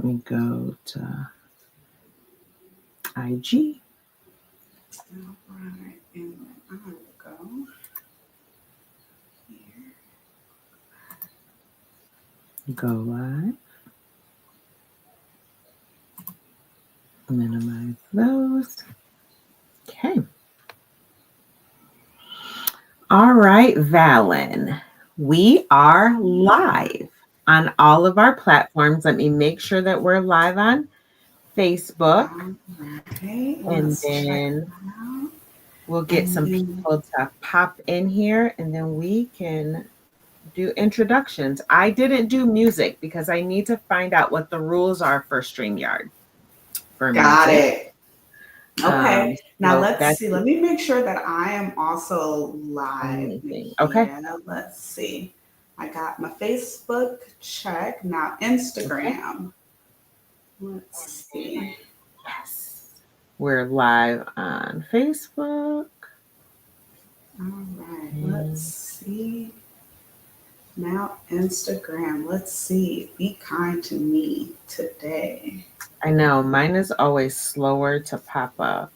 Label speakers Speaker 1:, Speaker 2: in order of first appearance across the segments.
Speaker 1: Let me go to IG.
Speaker 2: All right, and then I will go here.
Speaker 1: Go live. Minimize those. Okay. All right, Valen. We are live on all of our platforms. Let me make sure that we're live on Facebook.
Speaker 2: Right,
Speaker 1: And
Speaker 2: let's check
Speaker 1: then
Speaker 2: that out.
Speaker 1: we'll get
Speaker 2: And
Speaker 1: some
Speaker 2: then,
Speaker 1: people to pop in here and then we can do introductions. I didn't do music because I need to find out what the rules are for StreamYard for
Speaker 2: got
Speaker 1: music.
Speaker 2: it. Okay, now
Speaker 1: So
Speaker 2: let's
Speaker 1: that's
Speaker 2: see. Let me make sure that I am also live,
Speaker 1: amazing. Okay.
Speaker 2: Nakia. Let's see. I got my Facebook check. Now
Speaker 1: Okay.
Speaker 2: Instagram. Let's see.
Speaker 1: Yes. We're live on Facebook.
Speaker 2: All right, let's see. Now Instagram. Let's see. Be kind to me today.
Speaker 1: I know mine is always slower to pop up.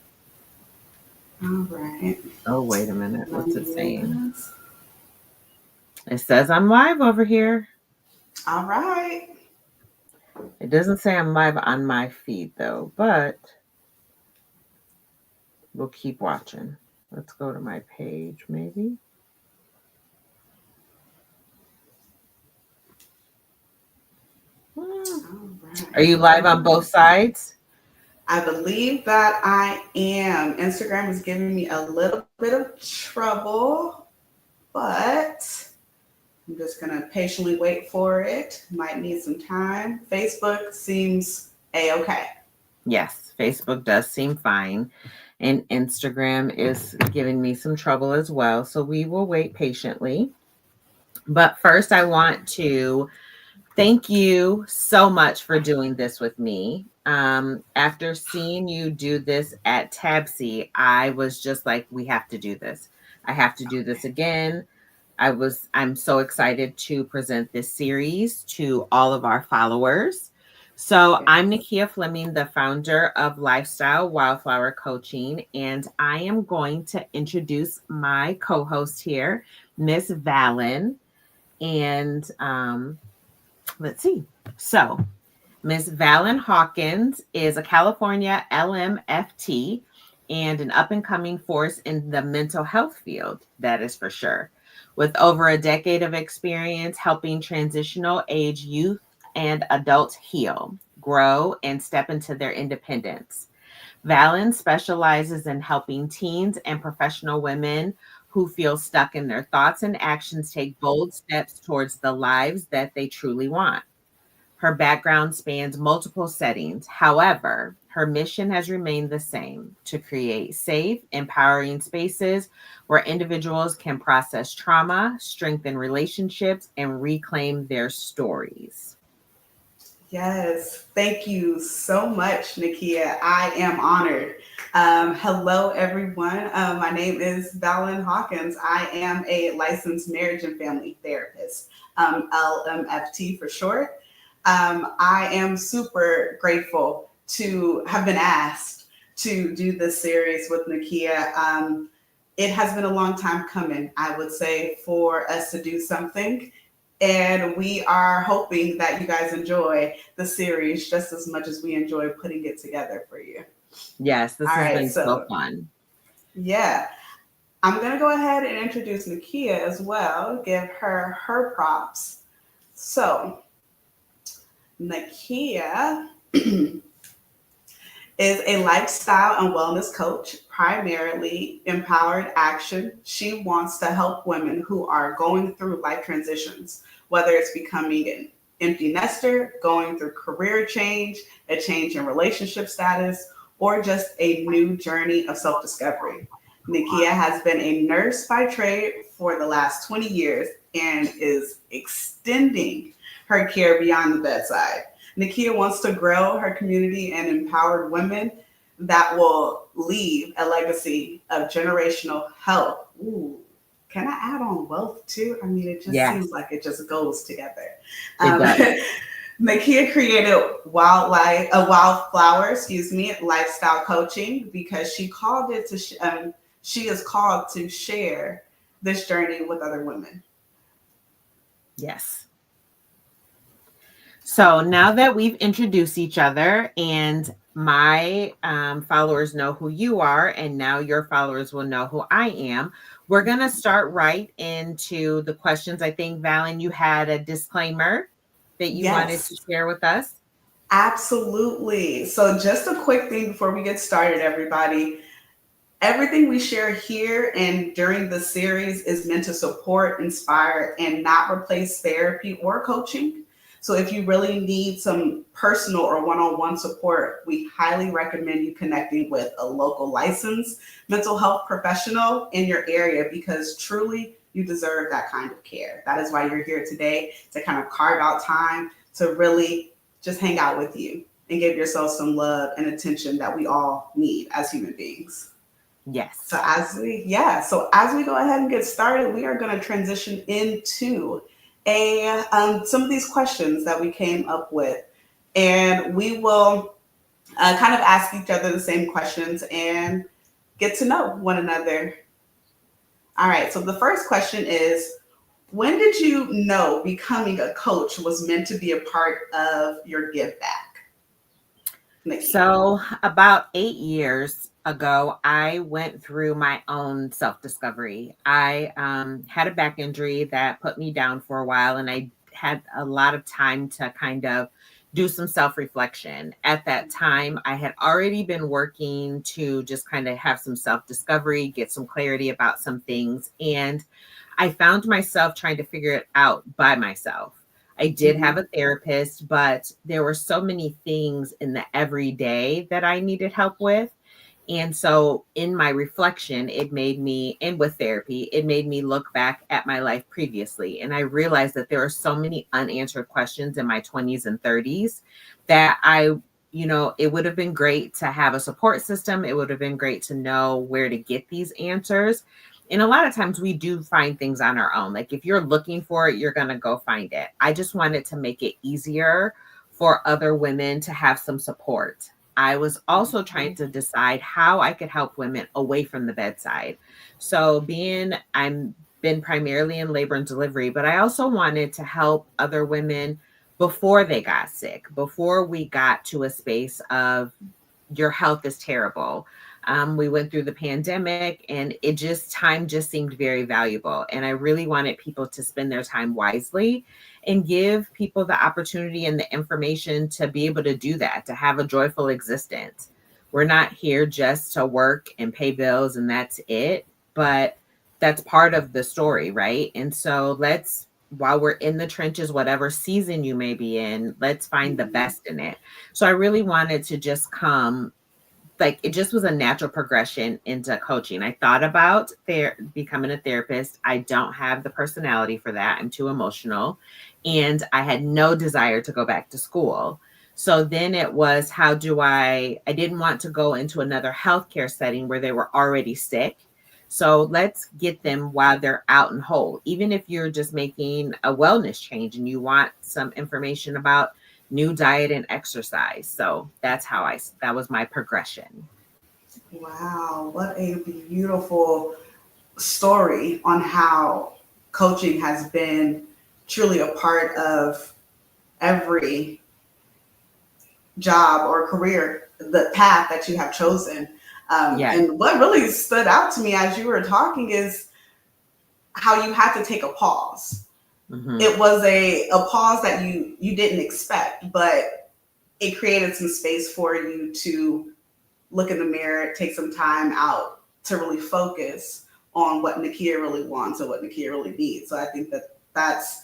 Speaker 2: All right.
Speaker 1: Oh, wait a minute.
Speaker 2: Let
Speaker 1: What's it
Speaker 2: me do
Speaker 1: saying?
Speaker 2: this.
Speaker 1: It says I'm live over here.
Speaker 2: All right.
Speaker 1: It doesn't say I'm live on my feed though, but we'll keep watching. Let's go to my page maybe.
Speaker 2: All right.
Speaker 1: Are you live on both sides?
Speaker 2: I believe that I am. Instagram is giving me a little bit of trouble, but I'm just going to patiently wait for it. Might need some time. Facebook seems A-okay.
Speaker 1: Yes, Facebook does seem fine. And Instagram is giving me some trouble as well. So we will wait patiently. But first, I want to thank you so much for doing this with me. After seeing you do this at Tabsy, I was just like, we have to do this. I have to do this again. I'm so excited to present this series to all of our followers. So I'm Nakia Fleming, the founder of Lifestyle Wildflower Coaching, and I am going to introduce my co-host here, Miss Valen. And let's see. So Miss Valen Hawkins is a California LMFT and an up and coming force in the mental health field, that is for sure. With over a decade of experience helping transitional age youth and adults heal, grow, and step into their independence. Valen specializes in helping teens and professional women who feel stuck in their thoughts and actions take bold steps towards the lives that they truly want. Her background spans multiple settings. However, her mission has remained the same: to create safe, empowering spaces where individuals can process trauma, strengthen relationships, and reclaim their stories.
Speaker 2: Yes, thank you so much, Nakia. I am honored. Hello, everyone. My name is Valen Hawkins. I am a licensed marriage and family therapist, LMFT for short. I am super grateful to have been asked to do this series with Nakia. It has been a long time coming, I would say, for us to do something. And we are hoping that you guys enjoy the series just as much as we enjoy putting it together for you.
Speaker 1: Yes, this
Speaker 2: All
Speaker 1: has
Speaker 2: right,
Speaker 1: been so
Speaker 2: so
Speaker 1: fun.
Speaker 2: yeah, I'm going to go ahead and introduce Nakia as well, give her props. So, Nakia is a lifestyle and wellness coach, primarily empowered action. She wants to help women who are going through life transitions, whether it's becoming an empty nester, going through career change, a change in relationship status, or just a new journey of self discovery. Nikia has been a nurse by trade for the last 20 years and is extending her care beyond the bedside. Nikia wants to grow her community and empower women that will leave a legacy of generational health. Ooh, can I add on wealth too? I mean, it just
Speaker 1: Yes,
Speaker 2: seems like it just goes together.
Speaker 1: it
Speaker 2: Um,
Speaker 1: does.
Speaker 2: Nakia created wildflower, lifestyle coaching because she called it to. She is called to share this journey with other women.
Speaker 1: Yes. So now that we've introduced each other and my followers know who you are, and now your followers will know who I am, we're going to start right into the questions. I think, Valen, you had a disclaimer that you wanted to
Speaker 2: Yes,
Speaker 1: share with us.
Speaker 2: absolutely. So, just a quick thing before we get started, everybody. Everything we share here and during the series is meant to support, inspire, and not replace therapy or coaching. So, if you really need some personal or one on one support, we highly recommend you connecting with a local licensed mental health professional in your area because truly you deserve that kind of care. That is why you're here today to kind of carve out time to really just hang out with you and give yourself some love and attention that we all need as human beings.
Speaker 1: Yes.
Speaker 2: So as we go ahead and get started, we are going to transition into a some of these questions that we came up with, and we will kind of ask each other the same questions and get to know one another. All right. So the first question is, when did you know becoming a coach was meant to be a part of your give back, Nikki?
Speaker 1: So, about 8 years ago, I went through my own self discovery. I had a back injury that put me down for a while, and I had a lot of time to kind of do some self reflection. At that time, I had already been working to just kind of have some self discovery, get some clarity about some things. And I found myself trying to figure it out by myself. I did have
Speaker 2: Mm-hmm.
Speaker 1: a therapist, but there were so many things in the everyday that I needed help with. And so, in my reflection, it made me, and with therapy, it made me look back at my life previously. And I realized that there are so many unanswered questions in my 20s and 30s that it would have been great to have a support system. It would have been great to know where to get these answers. And a lot of times we do find things on our own. Like if you're looking for it, you're going to go find it. I just wanted to make it easier for other women to have some support. I was also trying to decide how I could help women away from the bedside. So I'm been primarily in labor and delivery, but I also wanted to help other women before they got sick, before we got to a space of your health is terrible. We went through the pandemic and time just seemed very valuable. And I really wanted people to spend their time wisely and give people the opportunity and the information to be able to do that, to have a joyful existence. We're not here just to work and pay bills and that's it, but that's part of the story, right? And so while we're in the trenches, whatever season you may be in, let's find the
Speaker 2: Mm-hmm.
Speaker 1: best in it. So I really wanted to just come, like it just was a natural progression into coaching. I thought about becoming a therapist. I don't have the personality for that. I'm too emotional. And I had no desire to go back to school. So then it was, I didn't want to go into another healthcare setting where they were already sick. So let's get them while they're out and whole. Even if you're just making a wellness change and you want some information about new diet and exercise. So that was my progression.
Speaker 2: Wow, what a beautiful story on how coaching has been truly a part of every job or career, the path that you have chosen.
Speaker 1: Yes.
Speaker 2: And what really stood out to me as you were talking is how you had to take a pause.
Speaker 1: Hmm.
Speaker 2: It was a pause that you didn't expect, but it created some space for you to look in the mirror, take some time out to really focus on what Nakia really wants and what Nakia really needs. So I think that that's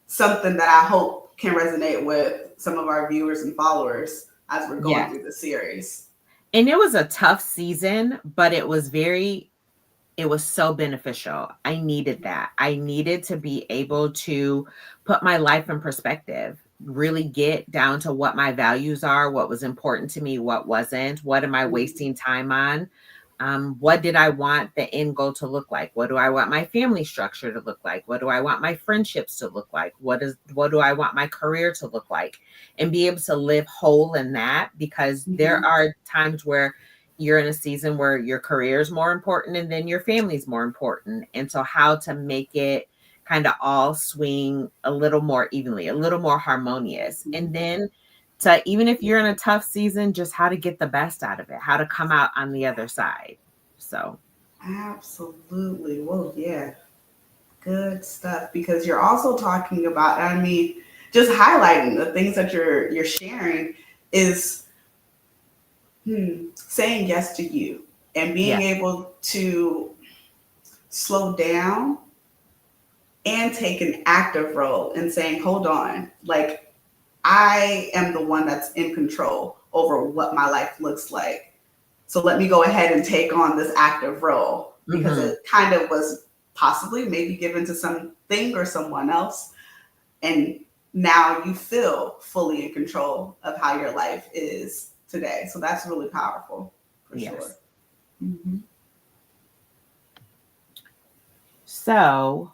Speaker 2: something that I hope can resonate with some of our viewers and followers as we're going
Speaker 1: Yes.
Speaker 2: through the series.
Speaker 1: And it was a tough season, but it was so beneficial. I needed that. I needed to be able to put my life in perspective, really get down to what my values are, what was important to me, what wasn't, what am I
Speaker 2: Mhm.
Speaker 1: wasting time on? What did I want the end goal to look like? What do I want my family structure to look like? What do I want my friendships to look like? What do I want my career to look like? And be able to live whole in that, because there
Speaker 2: Mhm.
Speaker 1: are times where you're in a season where your career is more important and then your family's more important. And so how to make it kind of all swing a little more evenly, a little more harmonious. And then to, even if you're in a tough season, just how to get the best out of it, how to come out on the other side. So,
Speaker 2: Absolutely. Well, yeah, good stuff. Because you're also talking about, I mean, just highlighting the things that you're sharing is saying yes to you and being
Speaker 1: yeah.
Speaker 2: able to slow down and take an active role in saying, hold on, like I am the one that's in control over what my life looks like. So let me go ahead and take on this active role because
Speaker 1: Hmm.
Speaker 2: it kind of was possibly maybe given to something or someone else. And now you feel fully in control of how your life is today. So that's really powerful for sure.
Speaker 1: Yes.
Speaker 2: Mm-hmm.
Speaker 1: So,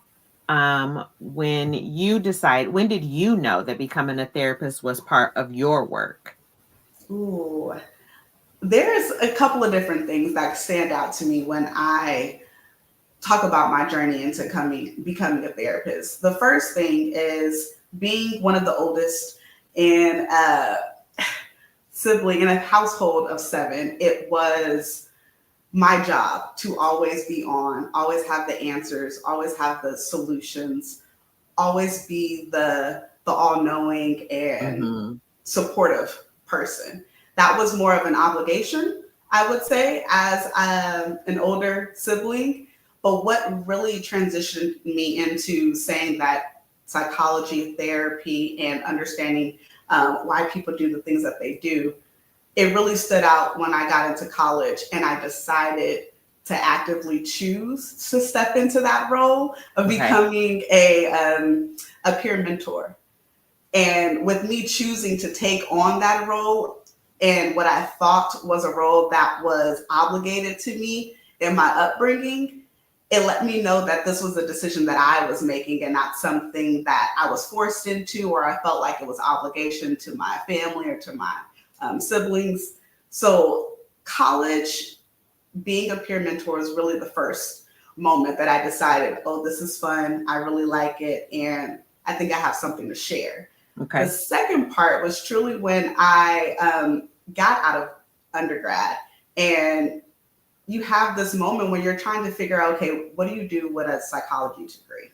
Speaker 1: when did you know that becoming a therapist was part of your work?
Speaker 2: Ooh, there's a couple of different things that stand out to me when I talk about my journey into becoming a therapist. The first thing is being one of the oldest in a sibling in a household of seven. It was my job to always be on, always have the answers, always have the solutions, always be the all-knowing and
Speaker 1: Hmm.
Speaker 2: supportive person. That was more of an obligation, I would say, as an older sibling. But what really transitioned me into saying that psychology, therapy, and understanding why people do the things that they do, it really stood out when I got into college and I decided to actively choose to step into that role of
Speaker 1: Okay.
Speaker 2: becoming a peer mentor. And with me choosing to take on that role and what I thought was a role that was obligated to me in my upbringing, it let me know that this was a decision that I was making and not something that I was forced into or I felt like it was obligation to my family or to my siblings. So, college, being a peer mentor is really the first moment that I decided, oh, this is fun. I really like it. And I think I have something to share. The
Speaker 1: Okay.
Speaker 2: second part was truly when I got out of undergrad and you have this moment when you're trying to figure out, okay, what do you do with a psychology degree?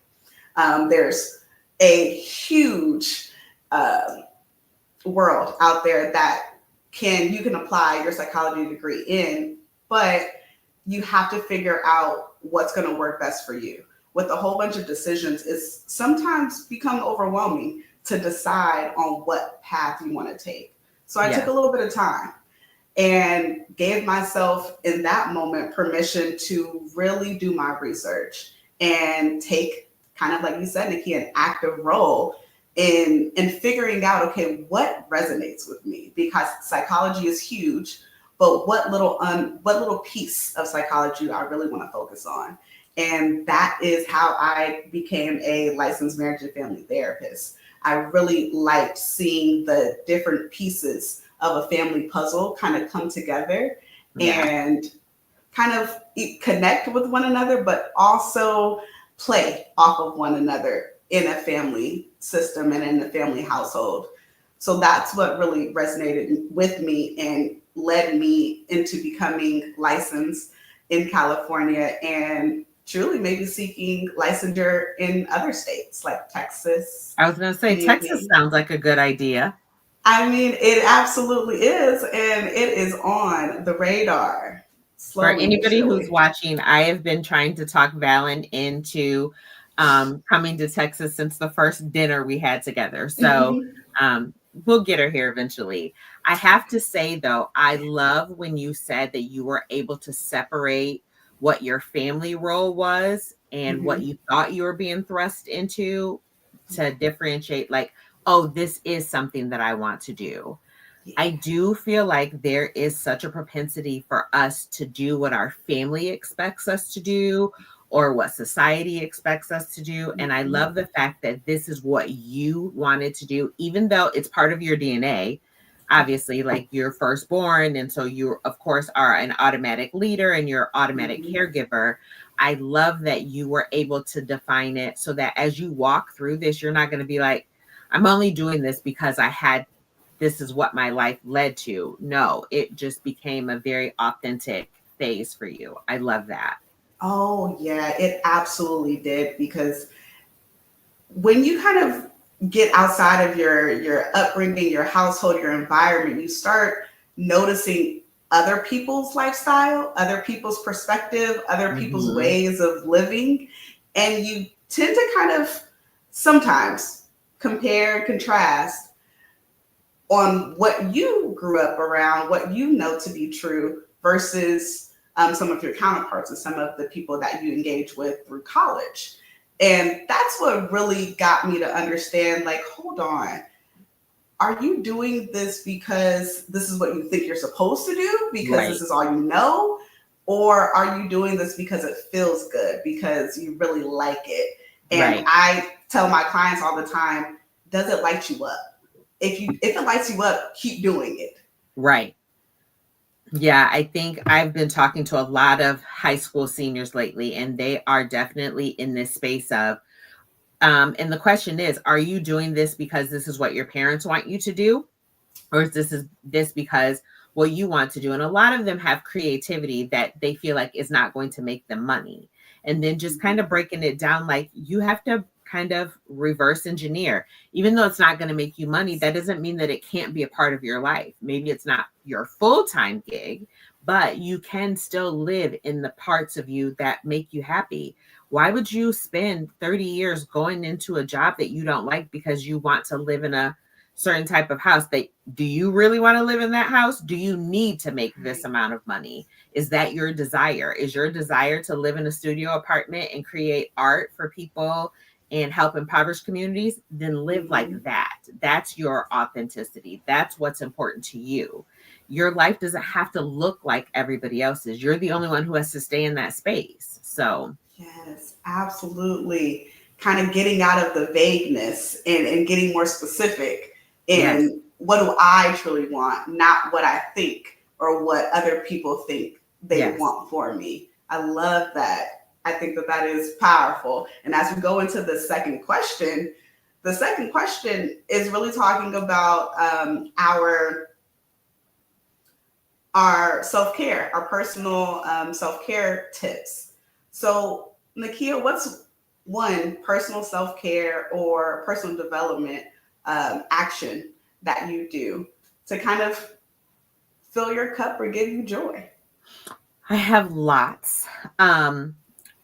Speaker 2: There's a huge um world out there that you can apply your psychology degree in, but you have to figure out what's going to work best for you. With a whole bunch of decisions, it's sometimes become overwhelming to decide on what path you want to take. So I took
Speaker 1: Yeah.
Speaker 2: a little bit of time and gave myself in that moment permission to really do my research and take, kind of like you said, Nikki, an active role in figuring out, okay, what resonates with me, because psychology is huge, but what little piece of psychology do I really want to focus on. And that is how I became a licensed marriage and family therapist. I really liked seeing the different pieces of a family puzzle kind of come together
Speaker 1: Yeah.
Speaker 2: and kind of connect with one another, but also play off of one another in a family system and in a family household. So that's what really resonated with me and led me into becoming licensed in California and truly maybe seeking licensure in other states like Texas,
Speaker 1: I was going to say, Texas
Speaker 2: maybe.
Speaker 1: sounds like a good idea.
Speaker 2: I mean, it absolutely is, and it is on the radar
Speaker 1: For
Speaker 2: slowly but
Speaker 1: anybody who's
Speaker 2: surely.
Speaker 1: watching, I have been trying to talk Valen into coming to Texas since the first dinner we had together. So
Speaker 2: Mhm.
Speaker 1: we'll get her here eventually. I have to say, though, I love when you said that you were able to separate what your family role was and what
Speaker 2: Mhm.
Speaker 1: you thought you were being thrust into, to differentiate, like, oh, this is something that I want to do.
Speaker 2: Yeah.
Speaker 1: I do feel like there is such a propensity for us to do what our family expects us to do or what society expects us to do. And I
Speaker 2: Mhm.
Speaker 1: love the fact that this is what you wanted to do, even though it's part of your DNA. Obviously, like you're firstborn. And so you, of course, are an automatic leader and you're automatic
Speaker 2: Mhm.
Speaker 1: caregiver. I love that you were able to define it so that as you walk through this, you're not going to be like, I'm only doing this because I had this is what my life led to. No, it just became a very authentic phase for you. I love that.
Speaker 2: Oh, yeah, it absolutely did because when you kind of get outside of your upbringing, your household, your environment, you start noticing other people's lifestyle, other people's perspective, other people's
Speaker 1: Hmm.
Speaker 2: ways of living, and you tend to kind of sometimes compare and contrast on what you grew up around, what you know to be true versus some of your counterparts and some of the people that you engage with through college. And that's what really got me to understand like, hold on, are you doing this because this is what you think you're supposed to do, because this
Speaker 1: Right,
Speaker 2: is all you know? Or are you doing this because it feels good, because you really like it? And
Speaker 1: right,
Speaker 2: I tell my clients all the time, does it light you up? If it lights you up, keep doing it.
Speaker 1: right. Yeah, I think I've been talking to a lot of high school seniors lately, and they are definitely in this space of, and the question is, are you doing this because this is what your parents want you to do? Or is this because what you want to do? And a lot of them have creativity that they feel like is not going to make them money. And then just kind
Speaker 2: Mhm.
Speaker 1: of breaking it down, like you have to kind of reverse engineer. Even though it's not going to make you money, that doesn't mean that it can't be a part of your life. Maybe it's not your full-time gig, but you can still live in the parts of you that make you happy. Why would you spend 30 years going into a job that you don't like because you want to live in a certain type of house? That do you really want to live in that house? Do you need to make this
Speaker 2: Right.
Speaker 1: amount of money? Is that your desire? Is your desire to live in a studio apartment and create art for people and help impoverished communities? Then live like
Speaker 2: Mhm.
Speaker 1: that. That's your authenticity. That's what's important to you. Your life doesn't have to look like everybody else's. You're the only one who has to stay in that space. So
Speaker 2: Yes, absolutely. Kind of getting out of the vagueness and getting more specific
Speaker 1: yes,
Speaker 2: in what do I truly want, not what I think or what other people think they
Speaker 1: yes.
Speaker 2: want for me. I love that. I think that that is powerful. And as we go into the second question is really talking about our self care, our personal self care tips. So, Nakia, what's one personal self care or personal development action that you do to kind of fill your cup or give you joy?
Speaker 1: I have lots. Um,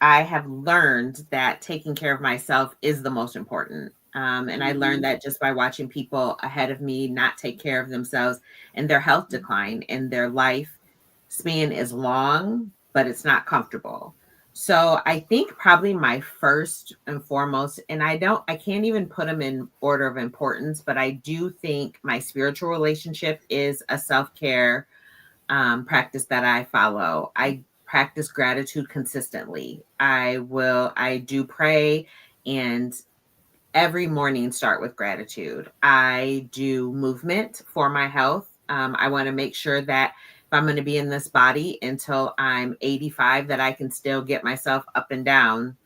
Speaker 1: I have learned that taking care of myself is the most important. And I learned
Speaker 2: Mhm.
Speaker 1: that just by watching people ahead of me not take care of themselves and their health decline and their life span is long, but it's not comfortable. So I think probably my first and foremost, and I can't even put them in order of importance, but I do think my spiritual relationship is a self care practice that I follow. I practice gratitude consistently. I do pray and every morning start with gratitude. I do movement for my health. I want to make sure that if I'm going to be in this body until I'm 85, that I can still get myself up and down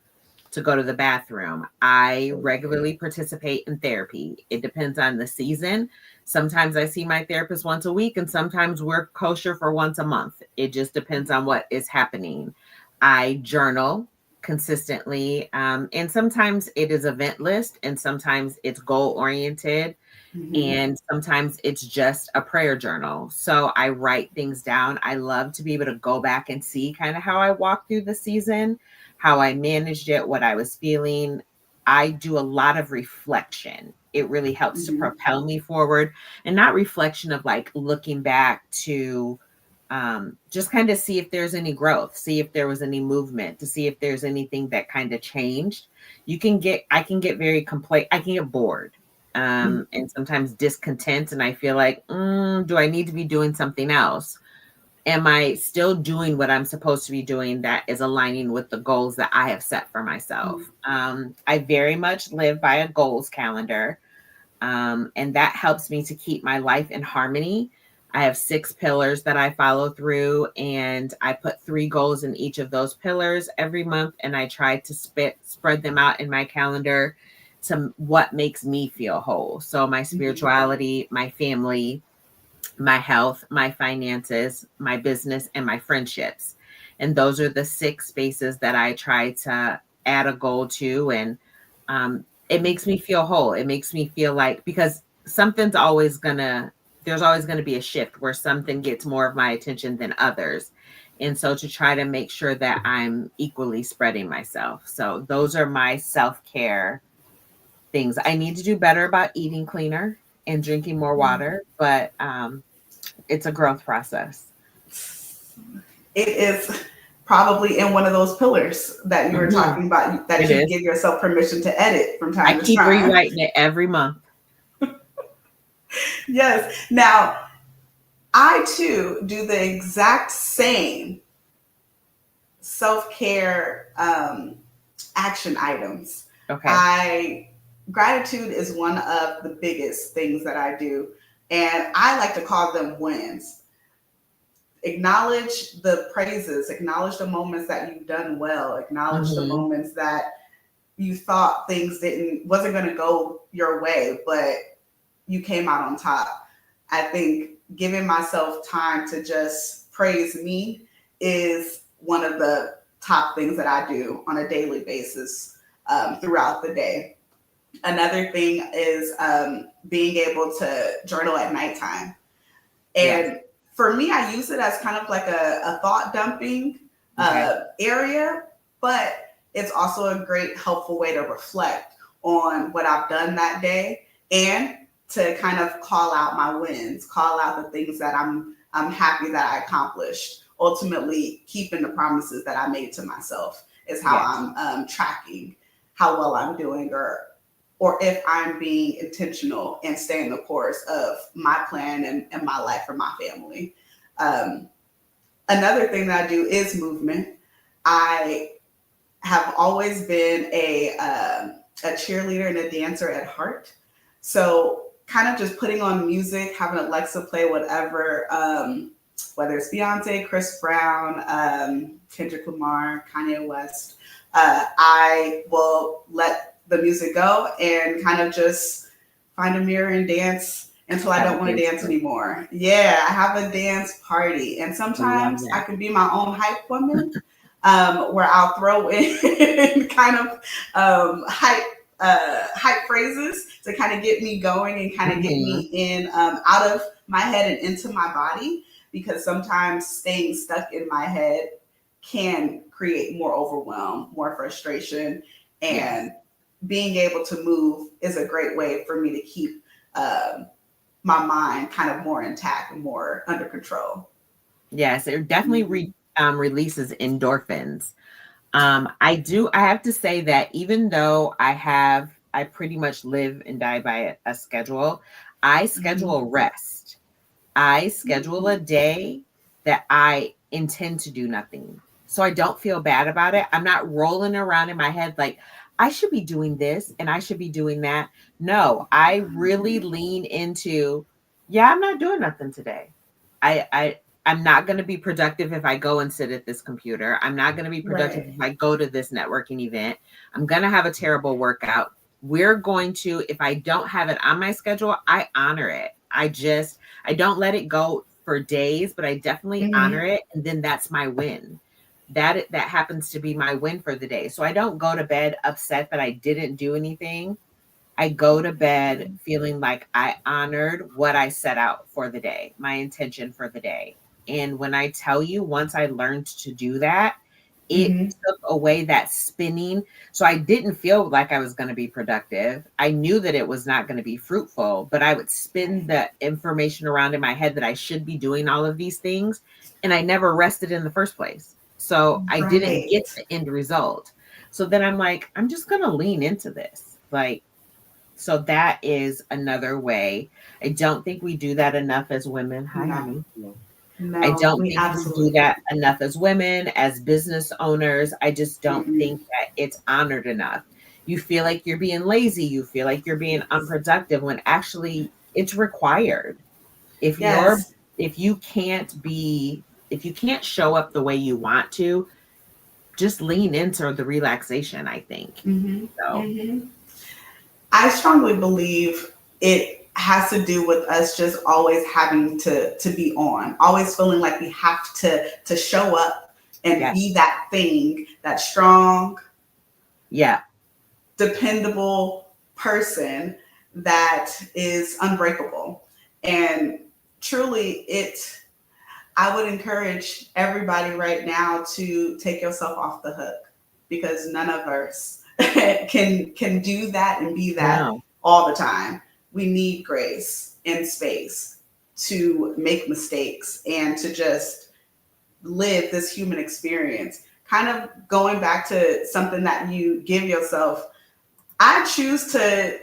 Speaker 1: to go to the bathroom. I regularly participate in therapy. It depends on the season. Sometimes I see my therapist once a week, and sometimes we're kosher for once a month. It just depends on what is happening. I journal consistently, and sometimes it is event list, and sometimes it's goal oriented,
Speaker 2: Mhm.
Speaker 1: and sometimes it's just a prayer journal. So I write things down. I love to be able to go back and see kind of how I walked through the season, how I managed it, what I was feeling. I do a lot of reflection. It really helps to
Speaker 2: Mhm.
Speaker 1: propel me forward, and not reflection of like looking back to just kind of see if there's any growth, see if there was any movement, to see if there's anything that kind of changed. I can get very complacent. I can get bored and sometimes discontent. And I feel like, do I need to be doing something else? Am I still doing what I'm supposed to be doing that is aligning with the goals that I have set for myself? I very much live by a goals calendar, and that helps me to keep my life in harmony. I have 6 pillars that I follow through, and I put 3 goals in each of those pillars every month, and I try to spread them out in my calendar to what makes me feel whole. So my spirituality, my family, my health, my finances, my business, and my friendships. And those are the 6 spaces that I try to add a goal to. And it makes me feel whole. It makes me feel like, because there's always going to be a shift where something gets more of my attention than others. And so to try to make sure that I'm equally spreading myself. So those are my self-care things. I need to do better about eating cleaner and drinking more water, but it's a growth process.
Speaker 2: It is probably in one of those pillars that you were talking about that
Speaker 1: It
Speaker 2: you
Speaker 1: is.
Speaker 2: give yourself permission to edit from
Speaker 1: I
Speaker 2: time to
Speaker 1: keep
Speaker 2: time.
Speaker 1: rewriting it every month.
Speaker 2: Yes. Now, I too do the exact same self care action items.
Speaker 1: Okay.
Speaker 2: Gratitude is one of the biggest things that I do, and I like to call them wins. Acknowledge the praises, acknowledge the moments that you've done well, acknowledge the moments that you thought things wasn't going to go your way, but you came out on top. I think giving myself time to just praise me is one of the top things that I do on a daily basis throughout the day. Another thing is being able to journal at nighttime. And for me, I use it as kind of like a thought dumping area, but it's also a great helpful way to reflect on what I've done that day and to kind of call out my wins, call out the things that I'm happy that I accomplished. Ultimately, keeping the promises that I made to myself is how I'm tracking how well I'm doing, or if I'm being intentional and staying the course of my plan and my life for my family. Another thing that I do is movement. I have always been a cheerleader and a dancer at heart. So kind of just putting on music, having Alexa play whatever, whether it's Beyonce, Chris Brown, Kendrick Lamar, Kanye West, I will let the music go and kind of just find a mirror and dance until I don't want to dance anymore. Yeah, I have a dance party. And sometimes I can be my own hype woman, where I'll throw in kind of hype phrases to kind of get me going and kind of get me in out of my head and into my body, because sometimes staying stuck in my head can create more overwhelm, more frustration, and being able to move is a great way for me to keep my mind kind of more intact and more under control.
Speaker 1: Yes, it definitely releases endorphins. I have to say that even though I pretty much live and die by a schedule, I schedule rest. I schedule a day that I intend to do nothing. So I don't feel bad about it. I'm not rolling around in my head like I should be doing this and I should be doing that. No, I really lean into, I'm not doing nothing today. I'm not going to be productive if I go and sit at this computer. I'm not going to be productive if I go to this networking event. I'm going to have a terrible workout. If I don't have it on my schedule, I honor it. I don't let it go for days, but I definitely honor it. And then that's my win. That happens to be my win for the day. So I don't go to bed upset that I didn't do anything. I go to bed feeling like I honored what I set out for the day, my intention for the day. And when I tell you, once I learned to do that, it took away that spinning. So I didn't feel like I was going to be productive. I knew that it was not going to be fruitful, but I would spin the information around in my head that I should be doing all of these things. And I never rested in the first place. So I didn't get the end result. So then I'm like, I'm just going to lean into this. Like, So that is another way. I don't think we do that enough as women. Hi,
Speaker 2: No,
Speaker 1: honey. I
Speaker 2: no,
Speaker 1: don't
Speaker 2: we
Speaker 1: think we do
Speaker 2: absolutely
Speaker 1: that enough as women, as business owners. I just don't
Speaker 2: mm-mm.
Speaker 1: think that it's honored enough. You feel like you're being lazy, you feel like you're being
Speaker 2: Yes.
Speaker 1: unproductive when actually it's required. If you're
Speaker 2: Yes.
Speaker 1: if you can't be if you can't show up the way you want to, just lean into the relaxation, I think.
Speaker 2: Hmm.
Speaker 1: So,
Speaker 2: Hmm. I strongly believe it has to do with us just always having to be on, always feeling like we have to show up and
Speaker 1: yeah.
Speaker 2: be that thing, that strong,
Speaker 1: Yeah.
Speaker 2: dependable person that is unbreakable. And truly, I would encourage everybody right now to take yourself off the hook because none of us can do that and be that
Speaker 1: No.
Speaker 2: all the time. We need grace and space to make mistakes and to just live this human experience. Kind of going back to something that you give yourself, I choose to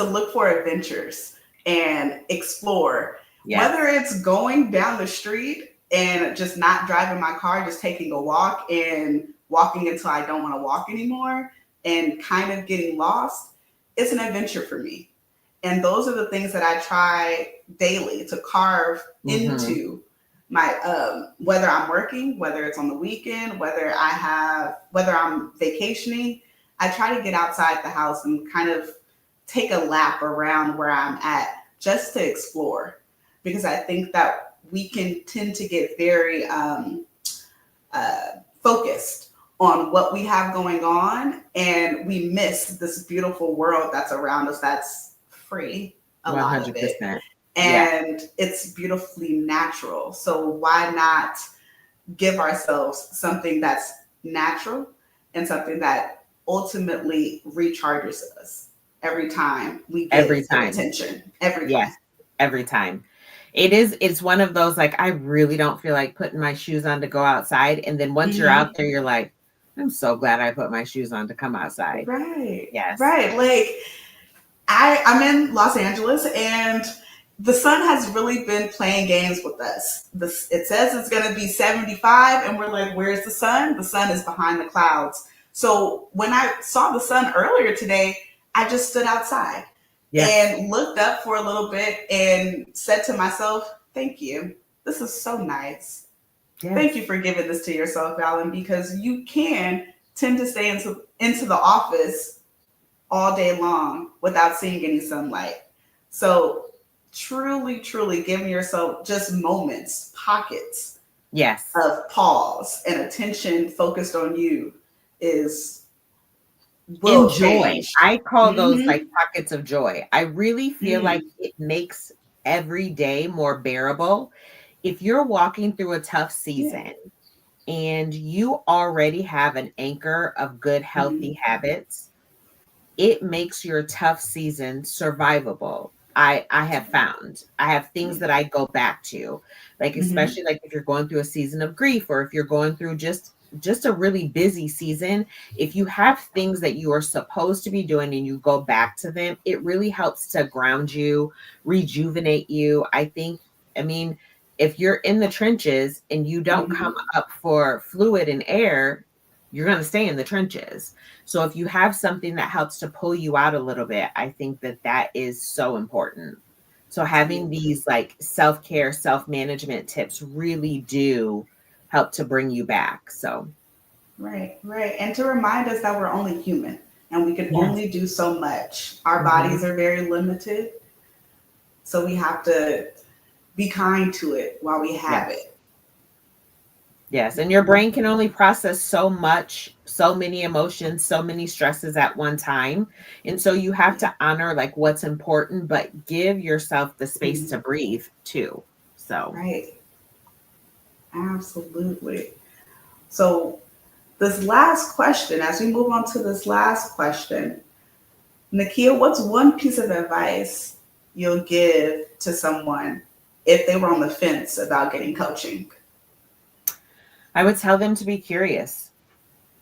Speaker 2: look for adventures and explore. Whether
Speaker 1: Yes.
Speaker 2: it's going down the street and just not driving my car, just taking a walk and walking until I don't want to walk anymore and kind of getting lost, it's an adventure for me. And those are the things that I try daily to carve
Speaker 1: Mhm.
Speaker 2: into my whether I'm working, whether it's on the weekend, whether I'm vacationing, I try to get outside the house and kind of take a lap around where I'm at just to explore because I think that we can tend to get very focused on what we have going on and we miss this beautiful world that's around us that's free, a lot of it,
Speaker 1: 100%. Yeah.
Speaker 2: and it's beautifully natural. So why not give ourselves something that's natural and something that ultimately recharges us every time we
Speaker 1: Every
Speaker 2: get the
Speaker 1: time.
Speaker 2: attention, every
Speaker 1: Yes.
Speaker 2: time.
Speaker 1: Every time. It's one of those, like, I really don't feel like putting my shoes on to go outside, and then once you're out
Speaker 2: Hmm.
Speaker 1: there, you're like, "I'm so glad I put my shoes on to come outside."
Speaker 2: Right,
Speaker 1: Yes.
Speaker 2: right. Like I'm in Los Angeles and the sun has really been playing games with us. It says it's going to be 75, and we're like, where's the sun? The sun is behind the clouds. So when I saw the sun earlier today, I just stood outside
Speaker 1: Yes.
Speaker 2: and looked up for a little bit and said to myself, thank you. This is so nice. Thank you
Speaker 1: Yes.
Speaker 2: for giving this to yourself, Alan, because you can tend to stay into the office all day long without seeing any sunlight. So truly, truly giving yourself just moments, pockets
Speaker 1: Yes.
Speaker 2: of pause and attention focused on you is will
Speaker 1: Enjoy.
Speaker 2: change.
Speaker 1: I call those, like,
Speaker 2: Mm-hmm.
Speaker 1: pockets of joy. I really feel like
Speaker 2: Mm.
Speaker 1: it makes every day more bearable. If you're walking through a tough
Speaker 2: Yeah.
Speaker 1: season and you already have an anchor of good,
Speaker 2: Mm-hmm.
Speaker 1: healthy habits, it makes your tough season survivable. I have found. I have things
Speaker 2: Yeah.
Speaker 1: that I go back to. Like,
Speaker 2: Mm-hmm.
Speaker 1: especially like if you're going through a season of grief or if you're going through just a really busy season, if you have things that you are supposed to be doing and you go back to them, it really helps to ground you, rejuvenate you. I mean, if you're in the trenches and you don't come
Speaker 2: Mm-hmm.
Speaker 1: up for fluid and air, you're going to stay in the trenches. So if you have something that helps to pull you out a little bit, I think that that is so important. So having
Speaker 2: Absolutely.
Speaker 1: these, like, self-care, self-management tips really do help to bring you back. So,
Speaker 2: Right, right. And to remind us that we're only human and we can
Speaker 1: yes.
Speaker 2: only do so much. Our
Speaker 1: Mhm.
Speaker 2: bodies are very limited. So we have to be kind to it while we have
Speaker 1: Yes.
Speaker 2: it.
Speaker 1: Yes, and your brain can only process so much, so many emotions, so many stresses at one time. And so you have
Speaker 2: Yeah.
Speaker 1: to honor, like, what's important, but give yourself the space
Speaker 2: Mhm.
Speaker 1: to breathe too. So,
Speaker 2: Right. Absolutely. So, this last question, as we move on to this last question, Nakia, what's one piece of advice you'll give to someone if they were on the fence about getting coaching?
Speaker 1: I would tell them to be curious.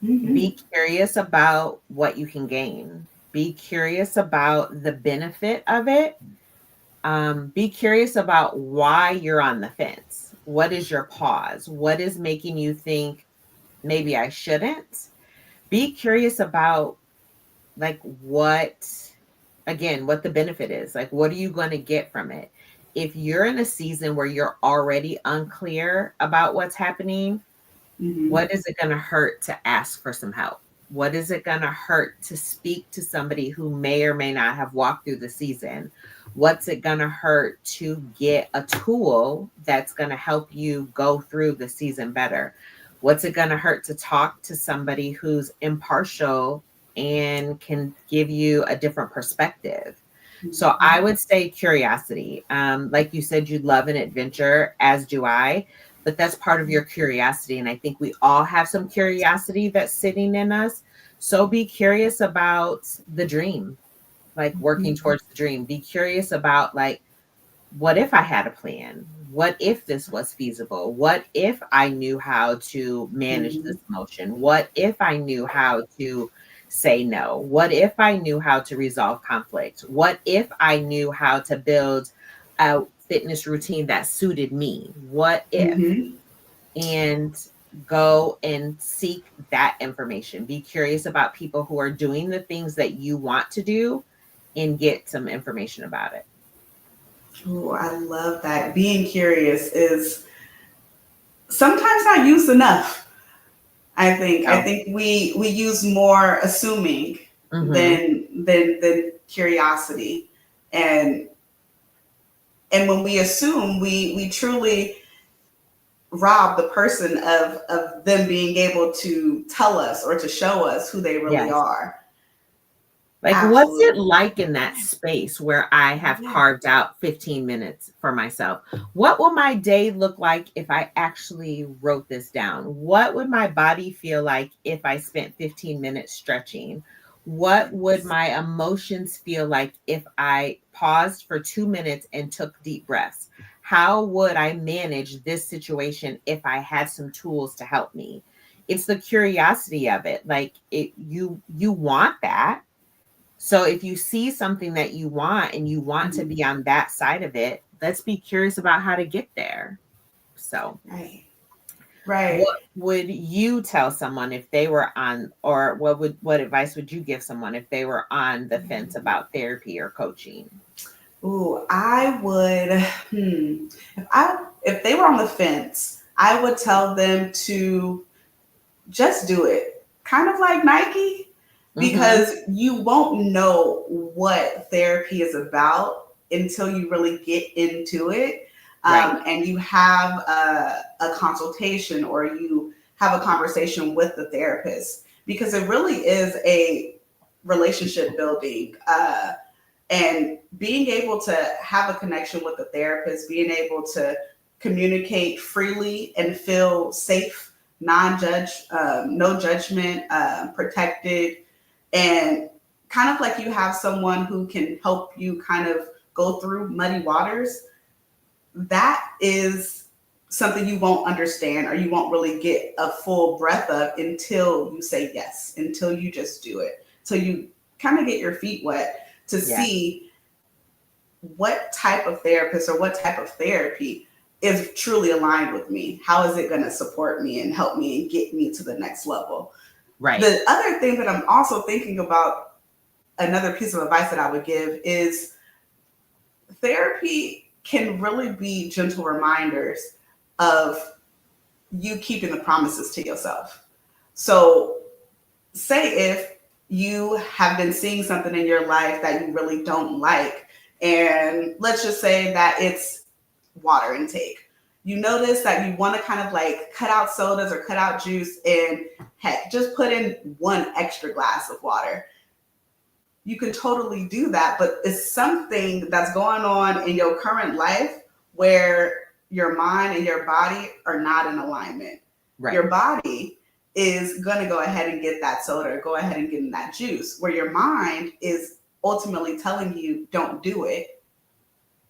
Speaker 2: Hmm.
Speaker 1: Be curious about what you can gain. Be curious about the benefit of it. Be curious about why you're on the fence. What is your pause? What is making you think maybe I shouldn't? Be curious about like what the benefit is. Like, what are you going to get from it? If you're in a season where you're already unclear about what's happening,
Speaker 2: Mm-hmm.
Speaker 1: what is it going to hurt to ask for some help? What is it going to hurt to speak to somebody who may or may not have walked through the season? What's it going to hurt to get a tool that's going to help you go through the season better? What's it going to hurt to talk to somebody who's impartial and can give you a different perspective? So I
Speaker 2: Mm-hmm.
Speaker 1: would say curiosity. Like you said, you love an adventure, as do I, but that's part of your curiosity. And I think we all have some curiosity that's sitting in us. So be curious about the dream, like working
Speaker 2: Mm-hmm.
Speaker 1: towards the dream. Be curious about, like, what if I had a plan? What if this was feasible? What if I knew how to manage
Speaker 2: Mm-hmm.
Speaker 1: this emotion? What if I knew how to say no? What if I knew how to resolve conflict? What if I knew how to build a fitness routine that suited me? What if?
Speaker 2: Mm-hmm.
Speaker 1: And go and seek that information. Be curious about people who are doing the things that you want to do and get some information about it.
Speaker 2: Oh, I love that. Being curious is sometimes not used enough. I
Speaker 1: So,
Speaker 2: think we use more assuming
Speaker 1: mhm.
Speaker 2: than curiosity, and when we assume, we truly rob the person of them being able to tell us or to show us who they really
Speaker 1: Yes.
Speaker 2: are.
Speaker 1: Like, what's it
Speaker 2: Absolutely.
Speaker 1: like in that space where I have
Speaker 2: Yeah.
Speaker 1: carved out 15 minutes for myself? What will my day look like if I actually wrote this down? What would my body feel like if I spent 15 minutes stretching? What would my emotions feel like if I paused for 2 minutes and took deep breaths? How would I manage this situation if I had some tools to help me? It's the curiosity of it. Like, you want that, so if you see something that you want and you want to
Speaker 2: Mhm.
Speaker 1: be on that side of it, let's be curious about how to get there. So,
Speaker 2: Right. Right.
Speaker 1: what would you tell someone if they were on, or what advice would you give someone if they were on the fence about therapy or coaching?
Speaker 2: Ooh, I would. If they were on the fence, I would tell them to just do it. Kind of like Nike,
Speaker 1: Mhm.
Speaker 2: because you won't know what therapy is about until you really get into it,
Speaker 1: Right.
Speaker 2: and you have a consultation or you have a conversation with the therapist, because it really is a relationship building. And being able to have a connection with the therapist, being able to communicate freely and feel safe, non-judge, no judgment, protected, and kind of like you have someone who can help you kind of go through muddy waters. That is something you won't understand or you won't really get a full breath of until you say yes, until you just do it, till you kind of get your feet wet to
Speaker 1: Yeah.
Speaker 2: see what type of therapist or what type of therapy is truly aligned with me. How is it going to support me and help me and get me to the next level?
Speaker 1: Right.
Speaker 2: The other thing that I'm also thinking about, another piece of advice that I would give is therapy can really be gentle reminders of you keeping the promises to yourself. So, say if you have been seeing something in your life that you really don't like, and let's just say that it's water intake. You notice that you want to kind of like cut out sodas or cut out juice, and heck, just put in one extra glass of water. You can totally do that, but it's something that's going on in your current life where your mind and your body are not in alignment.
Speaker 1: Right.
Speaker 2: Your body is going to go ahead and get that soda or go ahead and get in that juice, where your mind is ultimately telling you don't do it,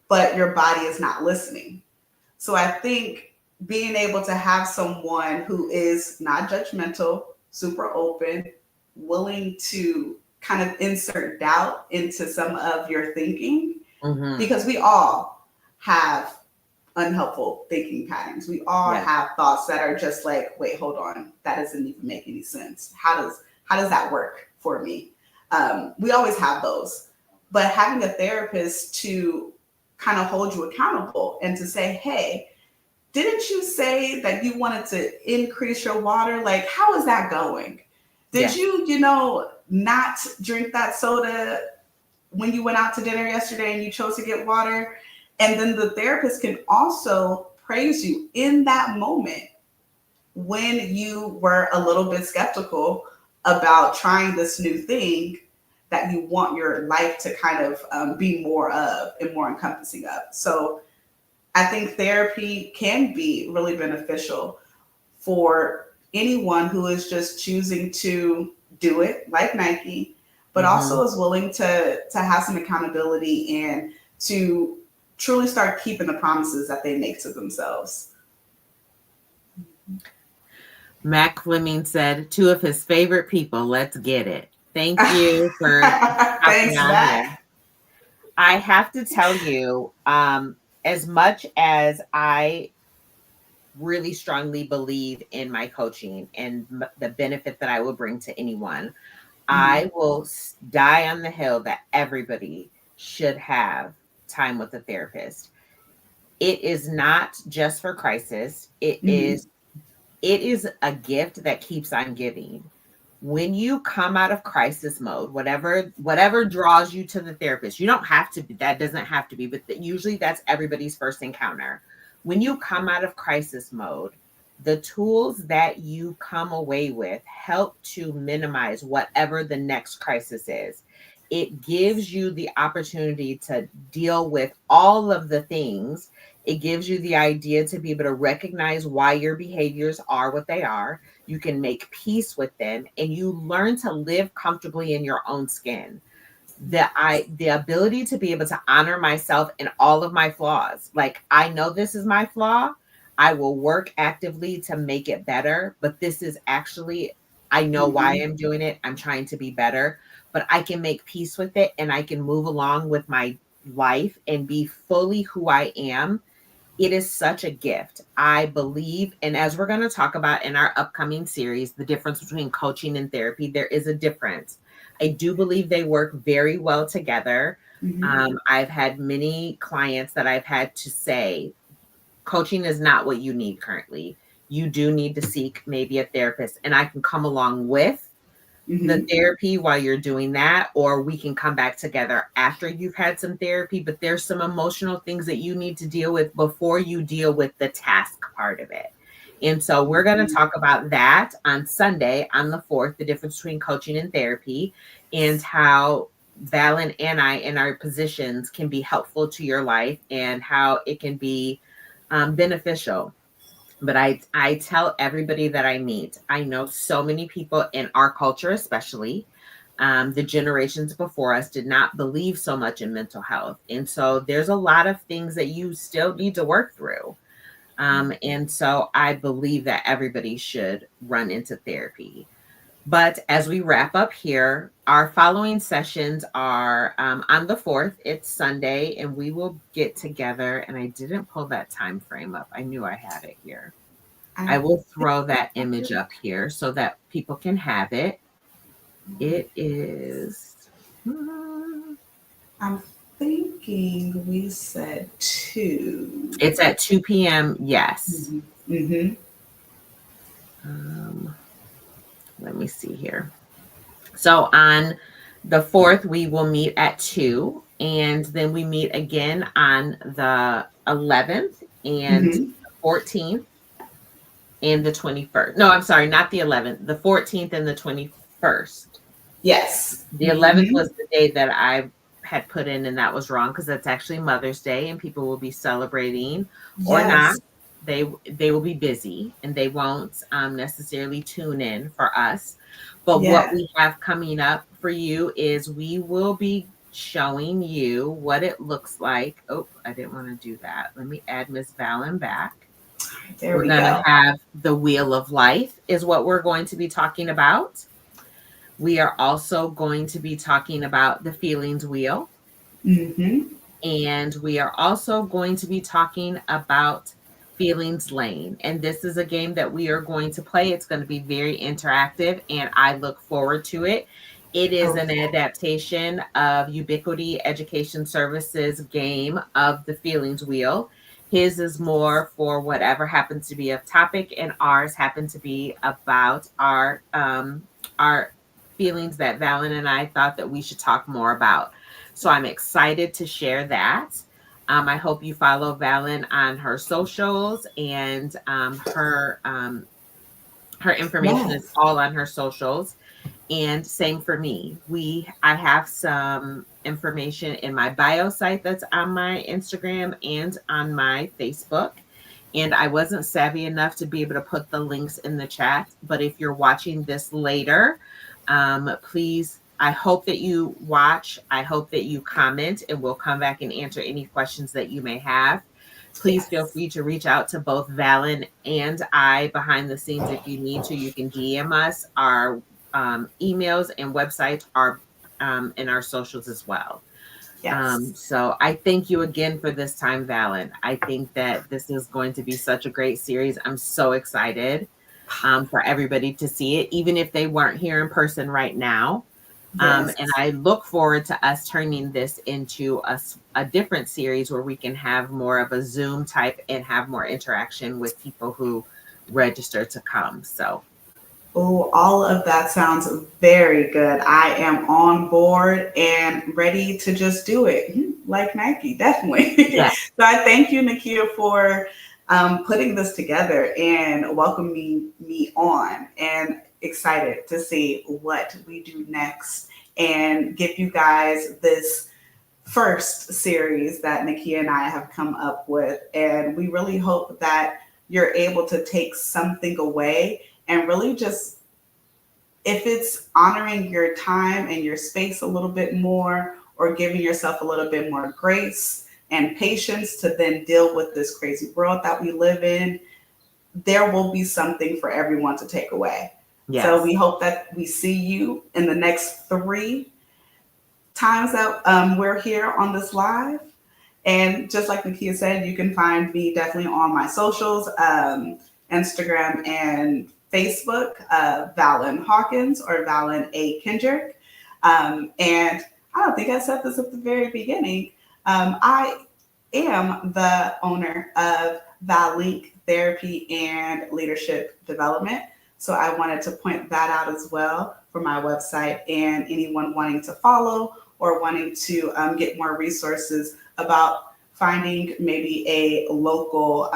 Speaker 2: but your body is not listening. So I think being able to have someone who is not judgmental, super open, willing to kind of insert doubt into some of your thinking,
Speaker 1: Mm-hmm.
Speaker 2: because we all have unhelpful thinking patterns. We all
Speaker 1: Yeah.
Speaker 2: have thoughts that are just like, wait, hold on, that doesn't even make any sense. How does that work for me? We always have those, but having a therapist to kind of hold you accountable and to say, hey, didn't you say that you wanted to increase your water? Like, how is that going? Did
Speaker 1: Yeah.
Speaker 2: you not drink that soda when you went out to dinner yesterday and you chose to get water? And then the therapist can also praise you in that moment when you were a little bit skeptical about trying this new thing that you want your life to kind of be more of and more encompassing of. So I think therapy can be really beneficial for anyone who is just choosing to do it like Nike, but
Speaker 1: Mm-hmm.
Speaker 2: also is willing to have some accountability and to truly start keeping the promises that they make to themselves.
Speaker 1: Mac Fleming said, two of his favorite people. Let's get it. Thank you for hopping
Speaker 2: Thanks,
Speaker 1: on here.
Speaker 2: Mac.
Speaker 1: I have to tell you, as much as I really strongly believe in my coaching and the benefit that I will bring to anyone,
Speaker 2: Mhm.
Speaker 1: I will die on the hill that everybody should have time with a therapist. It is not just for crisis.
Speaker 2: Mhm.
Speaker 1: It is a gift that keeps on giving. When you come out of crisis mode, whatever draws you to the therapist, you don't have to be, that doesn't have to be, but usually that's everybody's first encounter. When you come out of crisis mode, the tools that you come away with help to minimize whatever the next crisis is. It gives you the opportunity to deal with all of the things. It gives you the idea to be able to recognize why your behaviors are what they are. You can make peace with them, and you learn to live comfortably in your own skin. The ability to be able to honor myself and all of my flaws. Like, I know this is my flaw. I will work actively to make it better, but this is actually, I know why
Speaker 2: Mhm.
Speaker 1: I'm doing it. I'm trying to be better, but I can make peace with it and I can move along with my life and be fully who I am. It is such a gift. I believe, and as we're going to talk about in our upcoming series, the difference between coaching and therapy, there is a difference. I do believe they work very well together.
Speaker 2: Mhm.
Speaker 1: I've had many clients that I've had to say, coaching is not what you need currently. You do need to seek maybe a therapist, and I can come along with the
Speaker 2: Mhm.
Speaker 1: therapy while you're doing that, or we can come back together after you've had some therapy. But there's some emotional things that you need to deal with before you deal with the task part of it. And so we're going to
Speaker 2: Mhm.
Speaker 1: talk about that on Sunday, on the 4th, the difference between coaching and therapy, and how Valen and I in our positions can be helpful to your life and how it can be beneficial. But I tell everybody that I meet, I know so many people in our culture, especially the generations before us, did not believe so much in mental health, and so there's a lot of things that you still need to work through. And so I believe that everybody should run into therapy. But as we wrap up here, our following sessions are on the 4th. It's Sunday, and we will get together. And I didn't pull that time frame up. I knew I had it here. I
Speaker 2: I
Speaker 1: will
Speaker 2: think
Speaker 1: throw that
Speaker 2: I
Speaker 1: image
Speaker 2: do.
Speaker 1: up here so that people can have it. It is,
Speaker 2: I'm thinking we said two.
Speaker 1: it's at 2 p.m. Yes.
Speaker 2: Mhm. Mhm.
Speaker 1: Um, Let me see here. So on the 4th, we will meet at 2, and then we meet again on the 11th and
Speaker 2: Mhm.
Speaker 1: the 14th and the 21st. No, I'm sorry, not the 11th, the 14th and the 21st.
Speaker 2: Yes.
Speaker 1: The 11th
Speaker 2: Mhm.
Speaker 1: was the day that I had put in, and that was wrong because that's actually Mother's Day, and people will be celebrating or not.
Speaker 2: Yes.
Speaker 1: They will be busy, and they won't necessarily tune in for us. But what
Speaker 2: Yeah.
Speaker 1: we have coming up for you is we will be showing you what it looks like. Oh, I didn't want to do that. Let me add Miss Valen back.
Speaker 2: There
Speaker 1: We're
Speaker 2: we
Speaker 1: going to
Speaker 2: go.
Speaker 1: have the Wheel of Life is what we're going to be talking about. We are also going to be talking about the feelings wheel.
Speaker 2: Mm-hmm.
Speaker 1: And we are also going to be talking about Feelings Lane. And this is a game that we are going to play. It's going to be very interactive, and I look forward to it. It is an
Speaker 2: Okay.
Speaker 1: adaptation of Ubiquity Education Services game of the Feelings Wheel. His is more for whatever happens to be a topic, and ours happen to be about our feelings that Valen and I thought that we should talk more about. So I'm excited to share that. I hope you follow Valen on her socials, and her information is
Speaker 2: Yes.
Speaker 1: all on her socials. And same for me. I have some information in my bio site that's on my Instagram and on my Facebook. And I wasn't savvy enough to be able to put the links in the chat. But if you're watching this later, please, I hope that you watch. I hope that you comment, and we'll come back and answer any questions that you may have. Please feel
Speaker 2: Yes.
Speaker 1: free to reach out to both Valen and I behind the scenes if you need to. You can DM us. Our emails and websites are in our socials as well.
Speaker 2: Yes.
Speaker 1: So I thank you again for this time, Valen. I think that this is going to be such a great series. I'm so excited for everybody to see it, even if they weren't here in person right now. And
Speaker 2: Yes.
Speaker 1: I look forward to us turning this into a different series where we can have more of a Zoom type and have more interaction with people who register to come. So,
Speaker 2: Oh, all of that sounds very good. I am on board and ready to just do it. Like Nike, definitely.
Speaker 1: yeah,
Speaker 2: So I thank you, Nakia, for putting this together and welcoming me on, and excited to see what we do next and give you guys this first series that Nakia and I have come up with. And we really hope that you're able to take something away and really just, if it's honoring your time and your space a little bit more, or giving yourself a little bit more grace and patience to then deal with this crazy world that we live in, there will be something for everyone to take away. So we
Speaker 1: yes,
Speaker 2: hope that we see you in the next 3 times that we're here on this live. And just like Nakia said, you can find me definitely on my socials, Instagram and Facebook, Valen Hawkins or Valen A. Kendrick. And I don't think I said this at the very beginning. I am the owner of Valink Therapy and Leadership Development. So I wanted to point that out as well for my website, and anyone wanting to follow or wanting to get more resources about finding maybe a local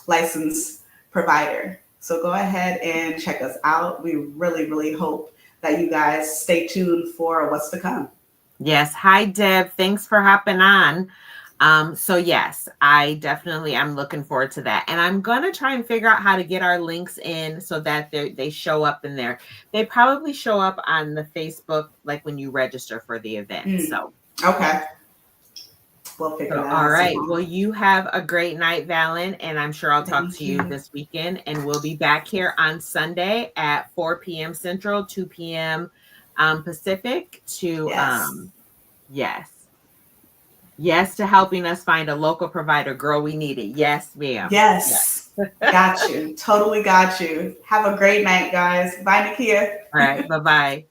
Speaker 2: licensed provider. So go ahead and check us out. We really, really hope that you guys stay tuned for what's to come.
Speaker 1: yes. Hi, Deb. Thanks for hopping on. So yes, I definitely am looking forward to that. And I'm gonna try and figure out how to get our links in so that they show up in there. They probably show up on the Facebook, like when you register for the event.
Speaker 2: Mm,
Speaker 1: So
Speaker 2: okay, we'll figure
Speaker 1: so
Speaker 2: that
Speaker 1: all
Speaker 2: out
Speaker 1: right.
Speaker 2: somehow.
Speaker 1: Well, you have a great night, Valen, and I'm sure I'll talk
Speaker 2: Thank
Speaker 1: to you
Speaker 2: you.
Speaker 1: this weekend. And we'll be back here on Sunday at 4 p.m. Central, 2 p.m. Pacific to
Speaker 2: Yes.
Speaker 1: yes. Yes, to helping us find a local provider. Girl, we need it. Yes, ma'am. Yes.
Speaker 2: Yes. Got you. Totally got you. Have a great night, guys. Bye,
Speaker 1: All right.
Speaker 2: Nakia.
Speaker 1: Bye bye.